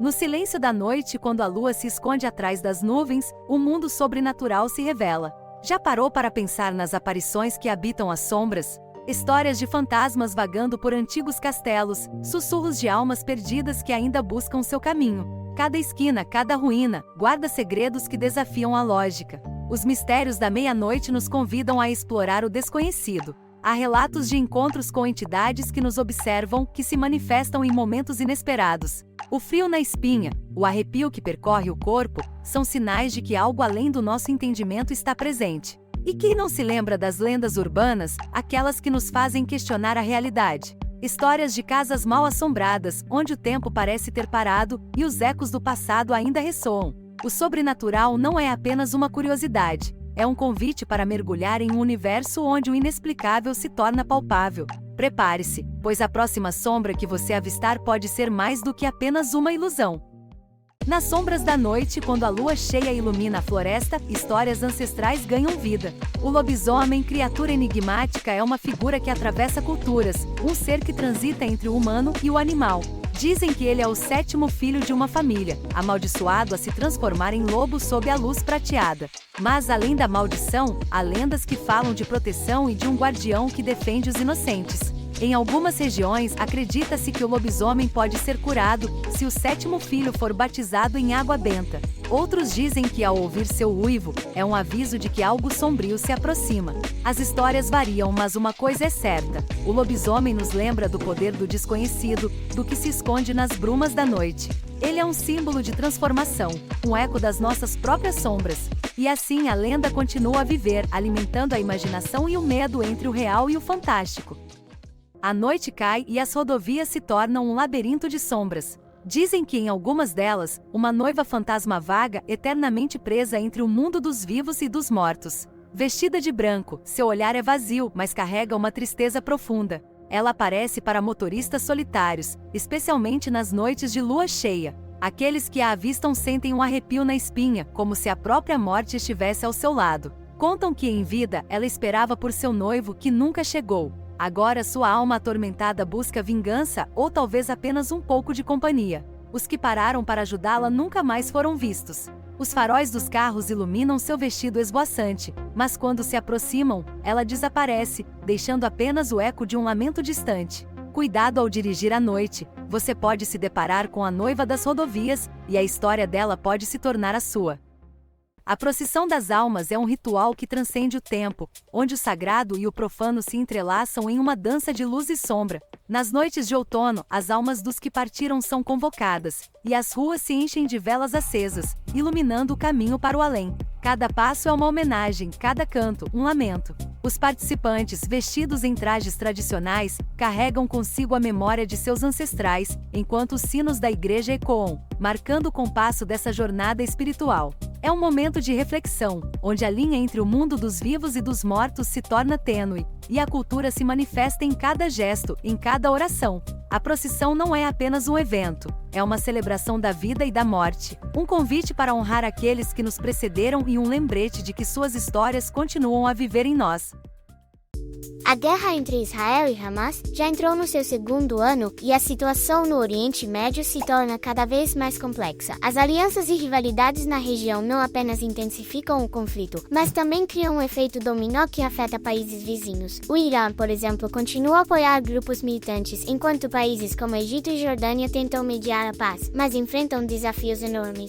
No silêncio da noite, quando a lua se esconde atrás das nuvens, o mundo sobrenatural se revela. Já parou para pensar nas aparições que habitam as sombras? Histórias de fantasmas vagando por antigos castelos, sussurros de almas perdidas que ainda buscam seu caminho. Cada esquina, cada ruína, guarda segredos que desafiam a lógica. Os mistérios da meia-noite nos convidam a explorar o desconhecido. Há relatos de encontros com entidades que nos observam, que se manifestam em momentos inesperados. O frio na espinha, o arrepio que percorre o corpo, são sinais de que algo além do nosso entendimento está presente. E quem não se lembra das lendas urbanas, aquelas que nos fazem questionar a realidade? Histórias de casas mal assombradas, onde o tempo parece ter parado e os ecos do passado ainda ressoam. O sobrenatural não é apenas uma curiosidade. É um convite para mergulhar em um universo onde o inexplicável se torna palpável. Prepare-se, pois a próxima sombra que você avistar pode ser mais do que apenas uma ilusão. Nas sombras da noite, quando a lua cheia ilumina a floresta, histórias ancestrais ganham vida. O lobisomem, criatura enigmática, é uma figura que atravessa culturas, um ser que transita entre o humano e o animal. Dizem que ele é o 7º filho de uma família, amaldiçoado a se transformar em lobo sob a luz prateada. Mas além da maldição, há lendas que falam de proteção e de um guardião que defende os inocentes. Em algumas regiões, acredita-se que o lobisomem pode ser curado se o 7º filho for batizado em água benta. Outros dizem que ao ouvir seu uivo, é um aviso de que algo sombrio se aproxima. As histórias variam, mas uma coisa é certa: o lobisomem nos lembra do poder do desconhecido, do que se esconde nas brumas da noite. Ele é um símbolo de transformação, um eco das nossas próprias sombras. E assim a lenda continua a viver, alimentando a imaginação e o medo entre o real e o fantástico. A noite cai e as rodovias se tornam um labirinto de sombras. Dizem que em algumas delas, uma noiva fantasma vaga, eternamente presa entre o mundo dos vivos e dos mortos. Vestida de branco, seu olhar é vazio, mas carrega uma tristeza profunda. Ela aparece para motoristas solitários, especialmente nas noites de lua cheia. Aqueles que a avistam sentem um arrepio na espinha, como se a própria morte estivesse ao seu lado. Contam que em vida, ela esperava por seu noivo que nunca chegou. Agora sua alma atormentada busca vingança ou talvez apenas um pouco de companhia. Os que pararam para ajudá-la nunca mais foram vistos. Os faróis dos carros iluminam seu vestido esvoaçante, mas quando se aproximam, ela desaparece, deixando apenas o eco de um lamento distante. Cuidado ao dirigir à noite, você pode se deparar com a noiva das rodovias, e a história dela pode se tornar a sua. A procissão das almas é um ritual que transcende o tempo, onde o sagrado e o profano se entrelaçam em uma dança de luz e sombra. Nas noites de outono, as almas dos que partiram são convocadas, e as ruas se enchem de velas acesas, iluminando o caminho para o além. Cada passo é uma homenagem, cada canto, um lamento. Os participantes, vestidos em trajes tradicionais, carregam consigo a memória de seus ancestrais, enquanto os sinos da igreja ecoam, marcando o compasso dessa jornada espiritual. É um momento de reflexão, onde a linha entre o mundo dos vivos e dos mortos se torna tênue, e a cultura se manifesta em cada gesto, em cada oração. A procissão não é apenas um evento, é uma celebração da vida e da morte, um convite para honrar aqueles que nos precederam e um lembrete de que suas histórias continuam a viver em nós. A guerra entre Israel e Hamas já entrou no seu 2º ano e a situação no Oriente Médio se torna cada vez mais complexa. As alianças e rivalidades na região não apenas intensificam o conflito, mas também criam um efeito dominó que afeta países vizinhos. O Irã, por exemplo, continua a apoiar grupos militantes, enquanto países como Egito e Jordânia tentam mediar a paz, mas enfrentam desafios enormes.